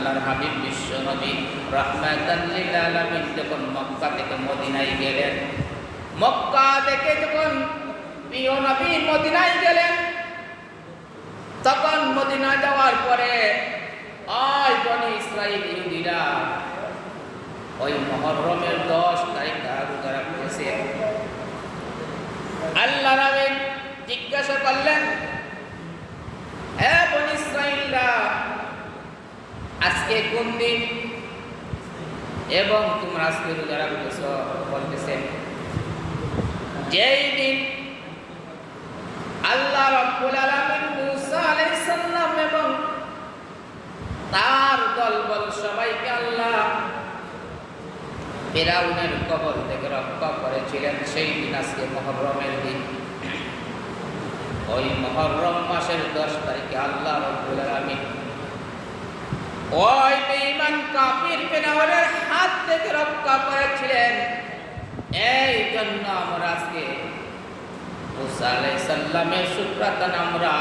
আল্লাহর হাবিব বিশ্ব নবী রাহমাতাল লিল আলামিন যখন মক্কা থেকে মদিনায় গেলেন, মক্কা থেকে যখন প্রিয় নবী মদিনায় গেলেন, তখন মদিনা যাওয়ার পরে ওই বনি ইসরাইল ইহুদিরা ওই মুহররমের 10 তারিখ রোজা রাখতেছে। আল্লাহ রাব্বুল জিজ্ঞাসা করলেন, হে বনি ইসরাইলরা, আজকে কোন দিন এবং তোমরা আজকে রোজা রাখতেছ? বলতেছেন, যেই দিন আল্লাহ রাব্বুল আলামিন মুসা আলাইহিস সালাম এবং তার দলবল সবাইকে আল্লাহ ফিরাউনের কবল থেকে রক্ষা করেছিলেন, সেই দিন আজকে মুহররমের দিন। ওই মুহররম মাসের 10 তারিখে আল্লাহ রাব্বুল আলামিন ওই বেঈমান কাফির ফিরাউনের হাত থেকে রক্ষা করেছিলেন। এই জন্য আমরা আজকে মুসা আলাইহিস সালামের শুকরানা আমরা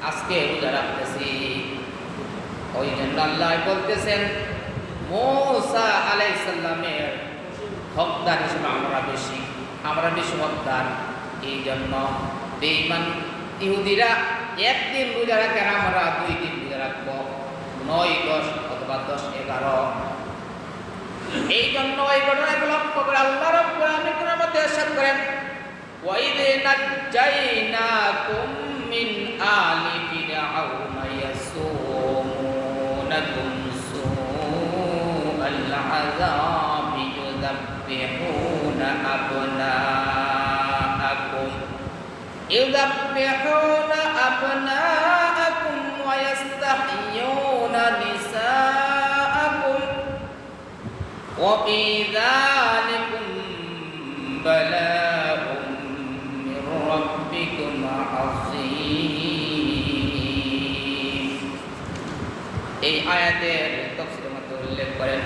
আজকে রোজা রাখতেছি। ওই জন্য আল্লাহ বলতেছেন, মুসা আলাইহিস সালামের হকদার হিসেবে আমরা বেশি হকদার। এই জন্য বেঈমান ইহুদিরা একদিন রোজা রাখেন, আমরা 2 দিন রোজা রাখবো, 9, 10 অথবা 10, 11। এই জন্য এই ঘটনাগুলো লক্ষ্য করে আল্লাহ রাব্বুল আলামিন কোরআনের মধ্যে ইরশাদ করেন, ওয়া ইয নাজ্জাইনাকুম মিন আলি ফিরআউনা ইয়াসুমুনাকুম সুআল আযাবি ইউযাব্বিহুনা আবনাআকুম ওয়া ইয়াস্তাহইয়ুনা নিসাআকুম ওয়া ফি যালিকুম বালাউম মির রাব্বিকুম আযীম। এই আয়াতের তাফসীরের মধ্যে উল্লেখ করেন,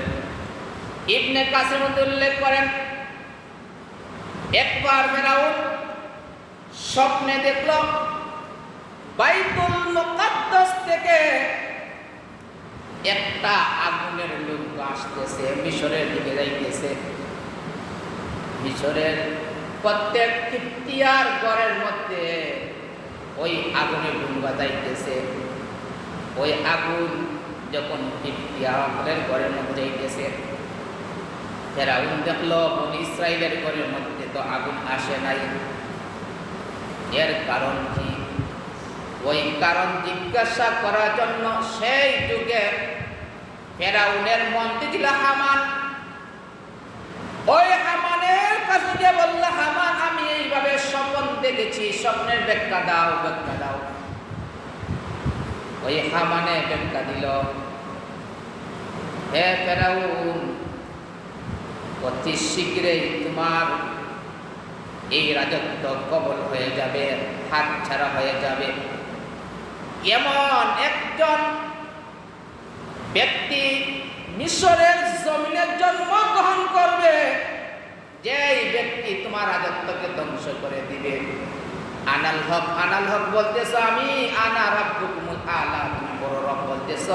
ইবনে কাসির মধ্যে উল্লেখ করেন, একবার ফিরাউন স্বপ্নে দেখল বাইতুল মুকাদ্দাস থেকে একটা আগুনের নৌকা আসতেছে, মিশরের দিকে যাইতেছে। মিশরের প্রত্যেক কিপ্তিয়ার ঘরের মধ্যে ওই আগুনের নৌকা যাইতেছে। ওই আগুন যখন কিপ্তিয়ার ঘরের মধ্যে যাইতেছে, ফিরাউন দেখল বনি ইসরাইলের ঘরের মধ্যে তো আগুন আসে নাই। এর কারণ কি? ওই কারণ জিজ্ঞাসা করার জন্য সেই যুগে ফিরাউনের মন্ত্রী ছিল হামান। ওই হামানের কাছে গিয়ে বলল, হামান, আমি এইভাবে স্বপ্ন দেখেছি, স্বপ্নের ব্যাখ্যা দাও। ওই হামানে ব্যাখ্যা দিল, হে ফিরাউন, অতি শীঘ্রই তোমার এই রাজত্ব কবল হয়ে যাবে, হাত ছাড়া হয়ে যাবে। এমন একজন ব্যক্তি মিশরের জমিনে জন্মগ্রহণ করবে, যেই ব্যক্তি তোমার রাজত্বকে ধ্বংস করে দিবে। আনাল হক বলতেছ, আমি আনা রাব্বুকুমুল আলা, তুমি বড় রব বলতেছ।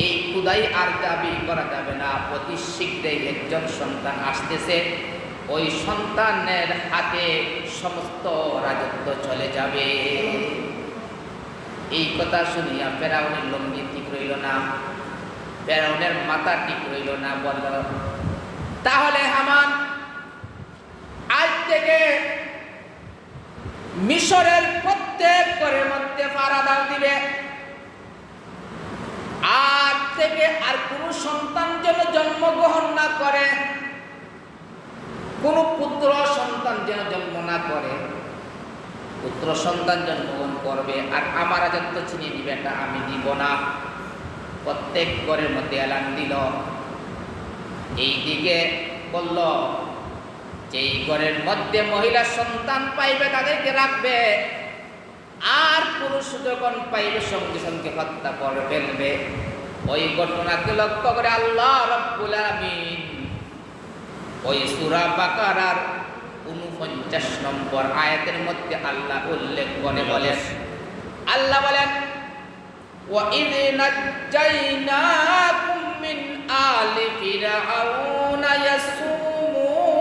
এই খুদাই আর দাবি করা যাবে না। অতি শীঘ্রই একজন সন্তান আসতেছে, ওই সন্তানের হাতে সমস্ত রাজত্ব চলে যাবে। এই কথা শুনিয়া ফিরাউনের লঙ্গি ঠিক রইল না, ফিরাউনের মাথা ঠিক রইল না। বলল, তাহলে হামান, আজ থেকে মিশরের প্রত্যেক ঘরের মধ্যে পাহারা দাও দিবে। আজ থেকে আর কোন সন্তান যেন জন্মগ্রহণ না করে, কোন পুত্র সন্তান যেন জন্ম না করে। পুত্র সন্তান জন্মগ্রহণ করবে আর আমার রাজত্ব ছিনিয়ে দিবে, এটা আমি দিব না। প্রত্যেক ঘরের মধ্যে এলান দিল। এই দিকে বলল, যেই ঘরের মধ্যে মহিলা সন্তান পাইবে তাদেরকে রাখবে, আর পুরুষ যখন পাইবে সঙ্গে সঙ্গে হত্যা করে ফেলবে। ওই ঘটনাকে লক্ষ্য করে আল্লাহ রাব্বুল আলামিন ওই সূরা বাকারার 49 নম্বর আয়াতের মধ্যে আল্লাহ উল্লেখ করে বলেন, আল্লাহ বলেন, وإذ نجيناكم من آل فرعون يسومونكم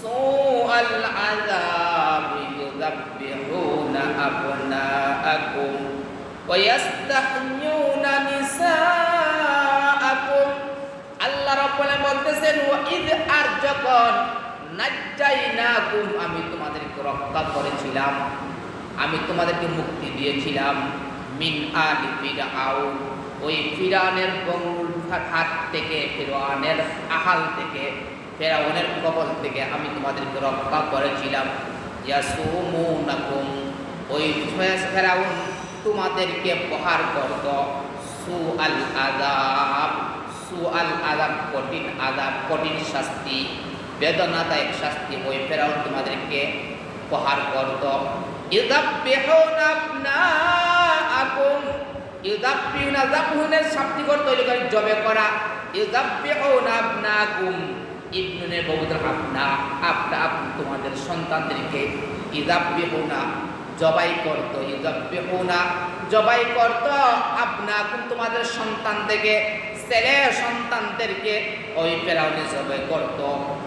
سوء العذاب يذبحون أبناءكم ويستحيون نساءكم আল্লাহ রাব্বুল আলামিন বলতেছেন ওয়াইদ আর যখন নাজ্জাইনাকুম আমি তোমাদেরকে রক্ষা করেছিলাম, আমি তোমাদেরকে মুক্তি দিয়েছিলাম মিন আলি ফিরআউন, ওই ফিরআউনের বঙ্গুল হাত থেকে, ফিরআউনের আহাল থেকে, ফিরআউনের কবল থেকে আমি তোমাদেরকে রক্ষা করেছিলাম। ইয়াসুমুনাকুম, ওই ফিরআউন তোমাদেরকে প্রহার করত সুআল আযাব, সুআল আযাব কঠিন আযাব, কঠিন শাস্তি, বেদনাদায়ক শাস্তি ওই ফেরাউন তোমাদেরকে প্রহার করত। ইযাববিহুনা আবনাআকুম, ইযাববিহুনা যাবহুনের শাব্দিক অর্থ হলো জবে করা। ইযাববিহুনা আবনাআকুম, ইবনুনের বহুদর আপনা, আপনা তোমাদের সন্তানদেরকে ইযাববিহুনা জবাই করত, ইযাববিহুনা জবাই করত আবনাআকুম তোমাদের সন্তান থেকে, ছেলে সন্তানদেরকে ওই ফেরাউনে জবাই করত।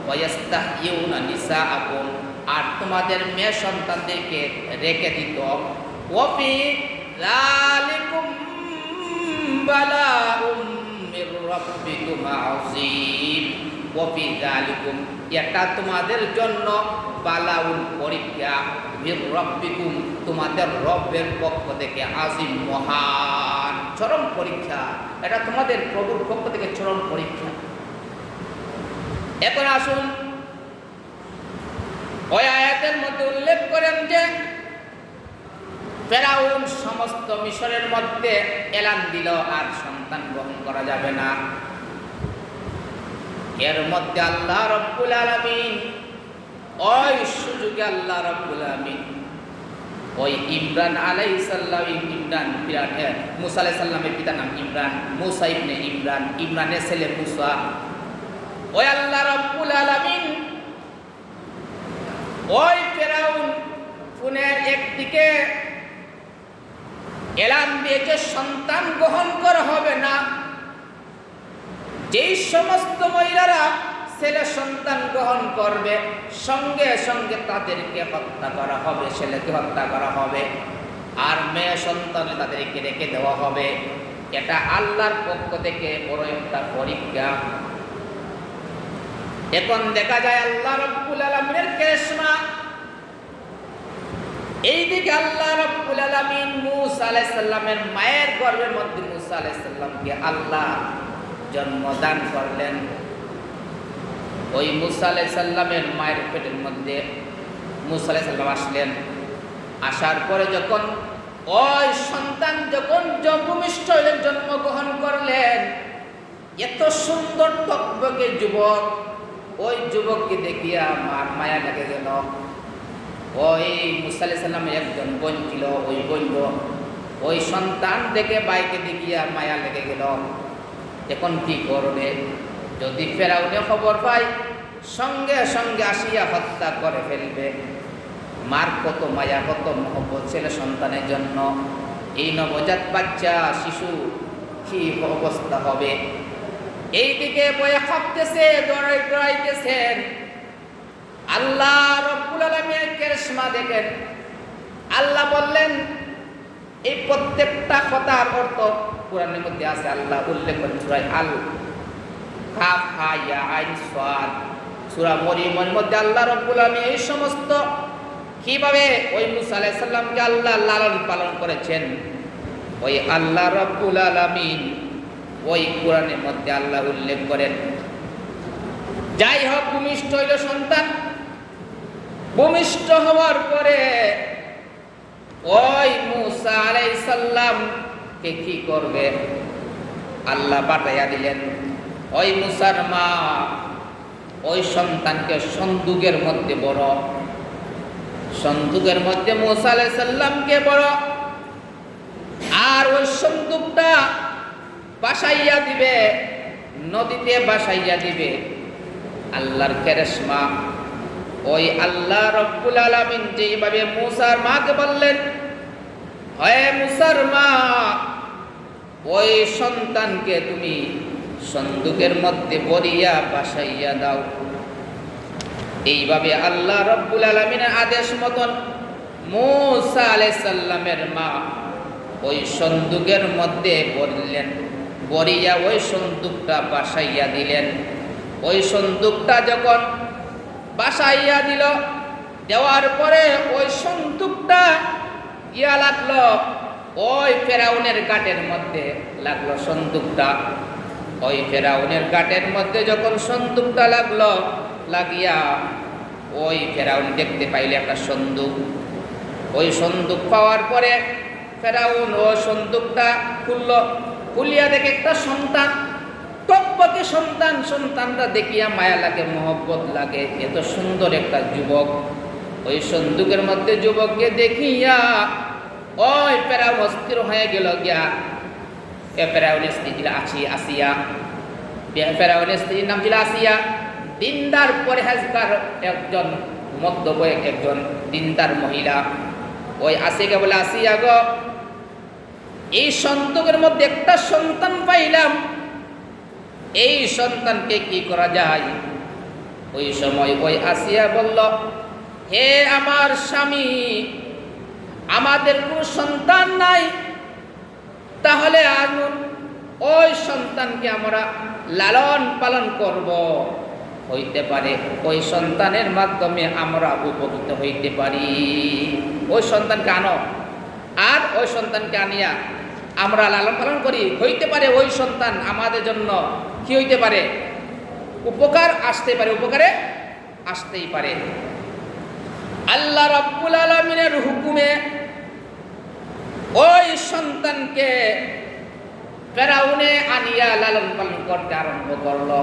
ওয়াস্তাহইউনা নিসাআকুম, আর তোমাদের মেয়ে সন্তানদেরকে রেখে দিত। ওয়াফি যালিকুম বালাউম মির রাব্বিকুম আযীম, ওয়াফি যালিকুম এটা তোমাদের জন্য বালাউন পরীক্ষা, মির রাব্বিকুম তোমাদের রবের পক্ষ থেকে, আযীম মহান, চরম পরীক্ষা, এটা তোমাদের প্রভুর পক্ষ থেকে চরম পরীক্ষা। এখন আসুন ওই আয়াতের মধ্যে উল্লেখ করেন যে ফেরাউন সমস্ত মিশরের মধ্যে এলান দিল আর সন্তান গ্রহণ করা যাবে না। এর মধ্যে আল্লাহ রাব্বুল আলামিন ওই সুযোগে আল্লাহ রাব্বুল আলামিন ওই ইমরান আলাইহিস সালাম, ইমরান মুসা আলাইহিস সালামের পিতার নাম ইমরান, মুসা ইবনে ইমরান, ইমরানের ছেলে মুসা, ওই আল্লাহ রাব্বুল আলামিন ওই ফেরাউন ফুনের একদিকে এলান দিয়েছে সন্তান গ্রহণ করা হবে না। যেই সমস্ত মহিলারা ছেলে সন্তান গ্রহণ করবে সঙ্গে সঙ্গে তাদেরকে হত্যা করা হবে, ছেলেকে হত্যা করা হবে, আর মেয়ে সন্তান তাদেরকে রেখে দেওয়া হবে। এটা আল্লাহর পক্ষ থেকে বড় একটা পরীক্ষা। এখন দেখা যায় আল্লাহ রাব্বুল আলামিনের কেশমা, এইদিকে আল্লাহ রাব্বুল আলামিন মুসা আলাইহিস সালামের মায়ের গর্ভের মধ্যে মুসা আলাইহিস সালামকে আল্লাহ জন্মদান করলেন। ওই মুসা আলাইহিস সালামের মায়ের পেটের মধ্যে মুসা আলাইহিস সালাম আসলেন। আসার পরে যখন ওই সন্তান যখন ভূমিষ্ঠ হলেন, জন্মগ্রহণ করলেন, এত সুন্দর টকবকে যুবক, ওই যুবককে দেখিয়া মার মায়া লেগে গেল। ওই মুসা আলাইহিস সালামের একজন বোন ছিল, ওই বোন ওই সন্তান দেখে বাইকে দেখিয়া মায়া লেগে গেল। এখন কি করবে? যদি ফেরাউনে খবর পায় সঙ্গে সঙ্গে আসিয়া হত্যা করে ফেলবে। মার কত মায়া, কত মহব্বত ছেলে সন্তানের জন্য। এই নবজাত বাচ্চা শিশু কি অবস্থা হবে? এইদিকে বয়ে খাপতেছে, দৌড়াইতেছেন। আল্লাহ রাব্বুল আলামিনের কেশমা দেখেন। আল্লাহ বললেন, এই প্রত্যেকটা কথার অর্থ কোরআনের মধ্যে আছে। আল্লাহ উল্লেখ করেন সূরা আল কাফ হা ইয়া আইন সাদ, সূরা মরিয়মের মধ্যে আল্লাহ রাব্বুল আলামিন এই সমস্ত কিভাবে ওই মুসা আলাইহিস সালামকে আল্লাহ লালন পালন করেছেন, ওই আল্লাহ রাব্বুল আলামিন ওই কোরআনের মধ্যে আল্লাহ উল্লেখ করেন। যাই হোক, ভূমিষ্ঠ হইল সন্তান। ভূমিষ্ঠ হওয়ার পরে ওই মুসা আলাইহিস সালামকে কি করবে? আল্লাহ পাঠাইয়া দিলেন। ওই মুসার মা ওই সন্তানকে সন্দুকের মধ্যে বড়, সন্দুকের মধ্যে মুসা আলাইহিস সালামকে বড়, আর ওই সন্দুকটা বাসাইয়া দিবে, নদীতে বাসাইয়া দিবে। আল্লাহর কেরেশমা, ওই আল্লাহ রাব্বুল আলামিন যেভাবে মুসার মাকে বললেন হে মুসার মা, ওই সন্তানকে তুমি সন্দুকের মধ্যে ভরিয়া বাসাইয়া দাও। এইভাবে আল্লাহ রাব্বুল আলামিনের আদেশ মতন মূসা আলাইহিস সালামের মা ওই সন্দুকের মধ্যে ভরলেন, ভরিয়া ওই সন্দুকটা বাসাইয়া দিলেন। ওই সন্দুকটা যখন বাসাইয়া দিল, দেওয়ার পরে ওই সন্দুকটা লাগলো ওই ফেরাউনের গাটের মধ্যে লাগলো সন্দুকটা। ওই ফেরাউনের গাটের মধ্যে যখন সন্দুকটা লাগলো, লাগিয়া ওই ফেরাউন দেখতে পাইলে একটা সন্দুক। ওই সন্দুক পাওয়ার পরে ফেরাউন ও সন্দুকটা খুললো, খুলিয়া দেখে একটা সন্তান, টকবকে সন্তান। সন্তানটা দেখিয়া মায়া লাগে, মহব্বত লাগে, এত সুন্দর একটা যুবক। ওই সন্দুকের মধ্যে যুবককে দেখিয়া ওই ফেরাউন অস্থির হয়ে গেল গিয়া। ফেরাউনের স্ত্রী ছিল আসিয়া, ফেরাউনের স্ত্রীর নাম ছিল আসিয়া। দিনদার পরহেজগার একজন মধ্যবয়স্ক একজন দিনদার মহিলা। ওই আসিয়াকে বলে, আসিয়া গো, এই সন্দুকের মধ্যে একটা সন্তান পাইলাম, এই সন্তানকে কি করা যায়? ওই সময় ওই আসিয়া বলল, হে আমার স্বামী, আমাদের কোনো সন্তান নাই, তাহলে আনুন, ওই সন্তানকে আমরা লালন পালন করব। হইতে পারে ওই সন্তানের মাধ্যমে আমরা উপকৃত হইতে পারি। ওই সন্তানকে আনো, আর ওই সন্তানকে আনিয়া আমরা লালন পালন করি। হইতে পারে ওই সন্তান আমাদের জন্য কি হইতে পারে? উপকার আসতে পারে, উপকারে আসতেই পারে। আল্লাহ রাব্বুল আলামিনের হুকুমে ওই সন্তানকে ফেরাউনে আনিয়া লালন পালন করতে আরম্ভ করলো।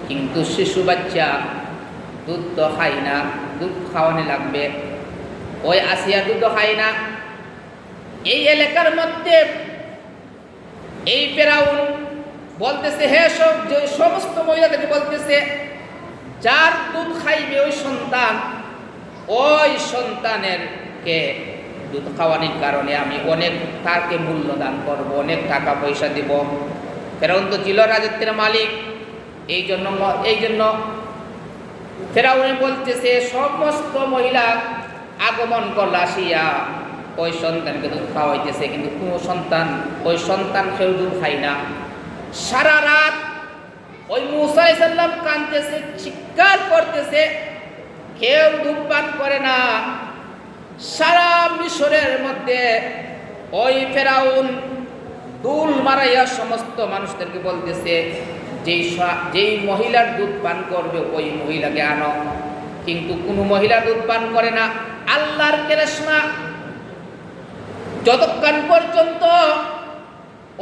কিন্তু শিশু বাচ্চা দুধ তো খায় না, দুধ খাওয়ানো লাগবে। ওই আসিয়া দুধ খায় না। এই এলাকার মধ্যে এই ফেরাউন বলতেছে, হে সমস্ত মহিলাদেরকে বলতেছে, যার দুধ খাইবে ওই সন্তান, ওই সন্তানেরকে দুধ খাওয়ানোর কারণে আমি অনেক তাকে মূল্য দান করব, অনেক টাকা পয়সা দিব। ফেরাউন তো ছিল রাজত্বের মালিক, এই জন্য ফেরাউন বলতেছে, সমস্ত মহিলা আগমন করল আসিয়া ওই সন্তানকে দুধ খাওয়াইতেছে, কিন্তু কোনো সন্তান, ওই সন্তান কেউ দুধ খায় না। সারা রাত ওই মূসা আলাইহিস সালাম কাঁদতেছে, চিৎকার করতেছে, কেউ দুধ পান করে না। সারা মিশরের মধ্যে ওই ফেরাউন দুল মারাইয়া সমস্ত মানুষদেরকে বলতেছে, যেই মহিলার দুধ পান করবে ওই মহিলাকে আনো। কিন্তু কোনো মহিলা দুধ পান করে না। আল্লাহর কেরেশমা যতক্ষণ পর্যন্ত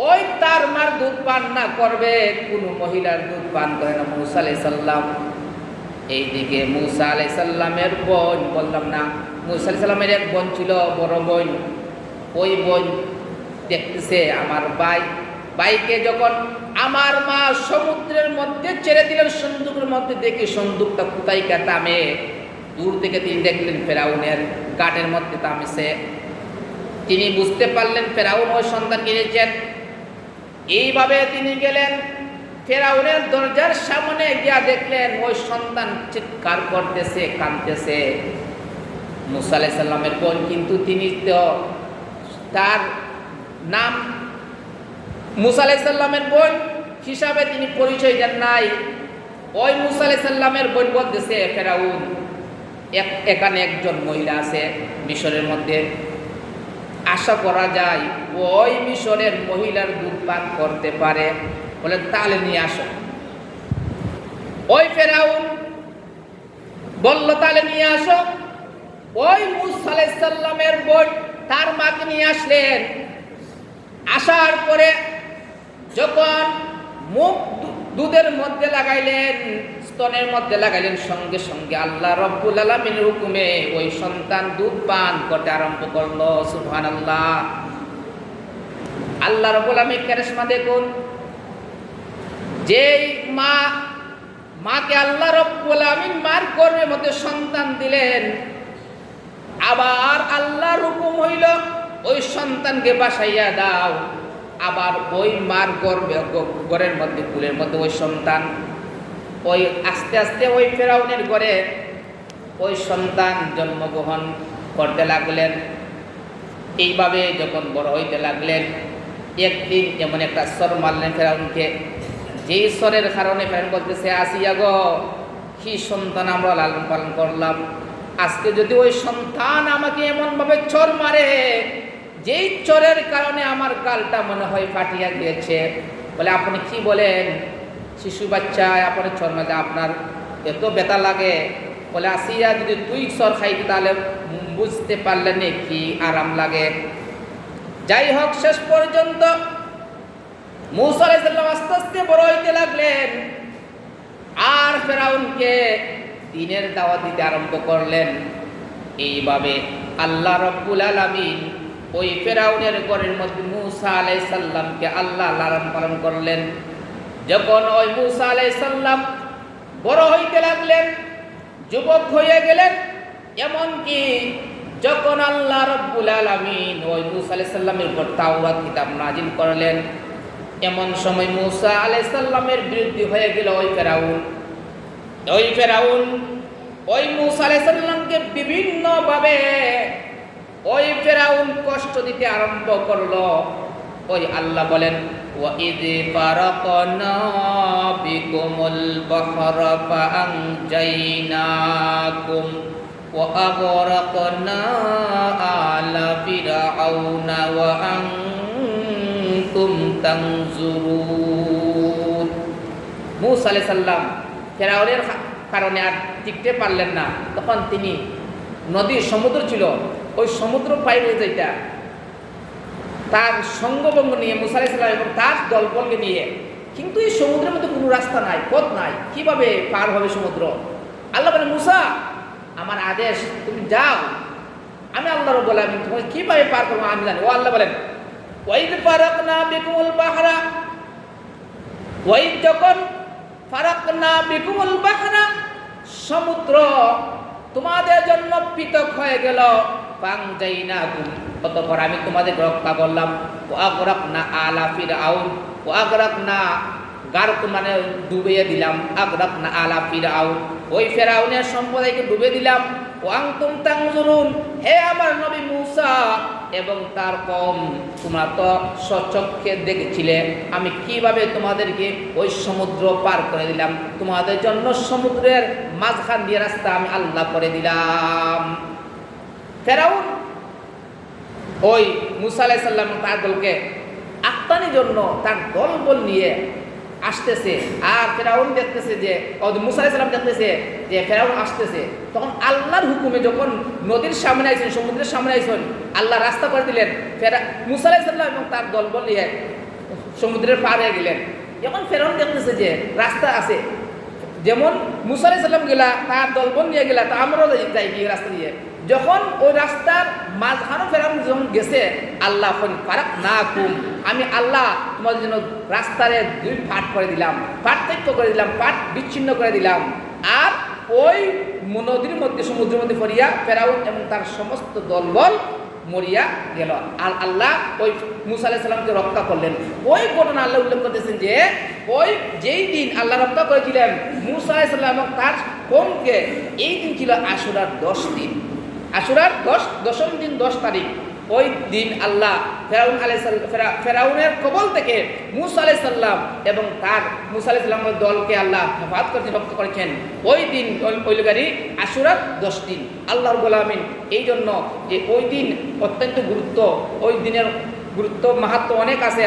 ওই তার মার দুধ পান না করবে, কোনো মহিলার দুধ পান করে না মূসা আলাইহিস সালাম। এইদিকে মূসা আলাইহিস সালামের বোন, বললাম না, মূসা আলাইহিস সালামের এক বোন ছিল, বড় বোন। ওই বোন দেখতেছে আমার ভাইকে যখন আমার মা সমুদ্রের মধ্যে ছেড়ে দিলেন, সন্দুকের মধ্যে দেখি সন্দুকটা কোথায় তামে। দূর থেকে তিনি দেখলেন ফেরাউনের গাটের মধ্যে তামেছে। তিনি বুঝতে পারলেন ফেরাউন ওই সন্তান কিনেছেন। এইভাবে তিনি গেলেন ফেরাউনের দরজার সামনে, গিয়া দেখলেন ওই সন্তান চিৎকার করতেছে, কাঁদতেছে। মূসা আলাইহিস সালামের বোন, কিন্তু তিনি তো তার নাম মূসা আলাইহিস সালামের বোন হিসাবে তিনি পরিচয় দেন নাই। ওই মূসা আলাইহিস সালামের বোন বলতেছে, ফেরাউন, এখানে একজন মহিলা আছে মিশরের মধ্যে, আশা করা যায় ওই মিশরের মহিলার দুধ পান করতে পারে, বলে তাহলে নিয়ে আসো। ওই ফেরাউন বলল, তাহলে নিয়ে আসো। ওই মূসা আলাইহিস সালামের বোন তার মাকে নিয়ে আসলেন। আসার পরে যখন মুখ দুধের মধ্যে লাগাইলেন, স্তনের মধ্যে লাগাইলেন, সঙ্গে সঙ্গে আল্লাহ রাব্বুল আলামিনের হুকুমে ওই সন্তান দুধ পান করতে আরম্ভ করলো। সুবহানাল্লাহ। আল্লাহ রাব্বুল আলামিনের কারিশমা দেখুন। যেই মাকে আল্লাহ রাব্বুল আলামিন মার গর্ভের মধ্যে সন্তান দিলেন, আবার আল্লাহর হুকুম হইল ওই সন্তানকে বাসাইয়া দাও। আবার ওই মার ঘরের মধ্যে কুলের মধ্যে ওই সন্তান, ওই আস্তে আস্তে ওই ফেরাউনের ঘরে ওই সন্তান জন্মগ্রহণ করতে লাগলেন। এইভাবে যখন বড় হইতে লাগলেন, একদিন এমন একটা স্বর মারলেন ফেরাউনকে, যেই স্বরের কারণে ফেরাউন বলতেছে, আসিয়া গো, কি সন্তান আমরা লালন পালন করলাম, আজকে যদি ওই সন্তান আমাকে এমনভাবে চর মারে, যেই চরের কারণে আমার গালটা মনে হয় ফাটিয়া গিয়েছে। বলে, আপনি কি বলেন, শিশু বাচ্চা আপনি চর মারলে আপনার এত ব্যথা লাগে? বলে, আসিয়া যদি তুই চর খাইতি তাহলে বুঝতে পারলেন কি আরাম লাগে। যাই হোক, শেষ পর্যন্ত মূসা আলাইহিস সালাম আস্তে আস্তে বড় হইতে লাগলেন, আর ফেরাউনকে দ্বীনের দাওয়াত দিতে আরম্ভ করলেন। এইভাবে আল্লাহ রাব্বুল আলামিন ওই ফেরাউনের ঘরের মধ্যে মূসা আলাইহিস সালামকে আল্লাহ লালন পালন করলেন। যখন ওই মূসা আলাইহিস সালাম বড় হইতে লাগলেন, যুবক হয়ে গেলেন, এমনকি যখন আল্লাহ রাব্বুল আলামিন ওই মূসা আলাইহিস সালামের উপর তাওরাত কিতাব নাজিল করলেন, এমন সময় মূসা আলাইহিস সালামের বিরুদ্ধে হয়ে গেল ওই ফেরাউন। ওই মূসা আলাইহিস সালামকে বিভিন্নভাবে ওই ফেরাউন কষ্ট দিতে আরম্ভ করলো। ওই আল্লাহ বলেন, وَإِذْ فَرَقْنَا بِكُمُ الْبَحْرَ فَأَنْجَيْنَاكُمْ وَأَغْرَقْنَا آلَ فِرْعَوْنَ وَأَنْتُمْ تَنْظُرُونَ। মূসা আলাইহিস সালাম ফেরাউনের কারণে আর টিকতে পারলেন না। তখন তিনি নদীর সমুদ্র ছিল, ওই সমুদ্র পাইলে যেটা তার সঙ্গভঙ্গ নিয়ে মূসা আলাইহিস সালাম এবং তার দলবলকে নিয়ে, কিন্তু এই সমুদ্রের মধ্যে কোনো রাস্তা নাই, পথ নাই, কিভাবে পার হবে সমুদ্র? আল্লাহ বলেন, মূসা, আমার আদেশ, তুমি যাও, আমি আল্লাহ রাব্বুল আলামিন তোমাকে কিভাবে পার করবো আমি জানি। ও আল্লাহ বলেন, ওয়াইদ ফারাকনা বিকুমুল বাহরা, ওয়াইদ যখন ফারাকনা বিকুমুল বাহরা, সমুদ্র তোমাদের জন্য পৃথক হয়ে গেল, ফাংজাইনাকুম, অতঃপর আমি তোমাদের রক্ষা করলাম। ও আগরাকনা আলা ফিরআউন, ও আগরাকনা গারক মানে ডুবিয়ে দিলাম, আগরাকনা আলা ফিরআউন, ওই ফেরাউনের সম্প্রদায়কে ডুবে দিলাম। ও আনতুম তানজুরুন, হে আমার নবী মূসা এবং তার কওম, তোমরা তো স্বচক্ষে দেখেছিলে আমি কিভাবে তোমাদেরকে ওই সমুদ্র পার করে দিলাম, তোমাদের জন্য সমুদ্রের মাঝখান দিয়ে রাস্তা আমি আল্লাহ করে দিলাম। ফেরাউন ওই মূসা আলাইহিস সালাম তার দলকে আত্মানির জন্য তার দলবল নিয়ে আসতেছে, আর ফেরাউন দেখতেছে যে মূসা আলাইহিস সালাম দেখতেছে যে ফেরাউন আসতেছে। তখন আল্লাহর হুকুমে যখন নদীর সামনে আইছেন, সমুদ্রের সামনে আইছেন, আল্লাহ রাস্তা করে দিলেন। মূসা আলাইহিস সালাম এবং তার দলবল নিয়ে সমুদ্রের পার হয়ে গেলেন। এখন ফেরাউন দেখতেছে যে রাস্তা আছে, যেমন মূসা আলাইহিস সালাম গেলা, তার দলবল নিয়ে গেলা, তা আমরাও যাই গিয়ে রাস্তা দিয়ে। যখন ওই রাস্তার মাঝখানে ফেরাউন যখন গেছে, আল্লাহ ফারাকনাকুম, আমি আল্লাহ তোমাদের জন্য রাস্তারে দুই পাট করে দিলাম, পার্থক্য করে দিলাম, পাট বিচ্ছিন্ন করে দিলাম। আর ওই নদীর মধ্যে, সমুদ্রের মধ্যে পড়িয়া ফেরাউন এবং তার সমস্ত দলবল মরিয়া গেল। আর আল্লাহ ওই মূসা আলাইহিস সালামকে রক্ষা করলেন। ওই ঘটনা আল্লাহ উল্লেখ করতেছেন যে ওই যেই দিন আল্লাহ রক্ষা করেছিলেন মূসা আলাইহিস সালাম এবং তার কওমকে, এই দিন ছিল আশুরার 10 দিন। আশুরার 10ম দিন 10 তারিখ, ওই দিন আল্লাহ ফেরাউনের কবল থেকে মূসা আলাইহিস সালাম এবং তার মূসা আলাইহিস সালামের দলকে আল্লাহ হেফাজত করেছেন, রক্ষা করেছেন। ওই দিন ওই গাড়ি আশুরার 10 দিন। আল্লাহ রাব্বুল আলামিন এই জন্য যে ওই দিন অত্যন্ত গুরুত্ব, ওই দিনের গুরুত্ব মাহাত্ম্য অনেক আছে।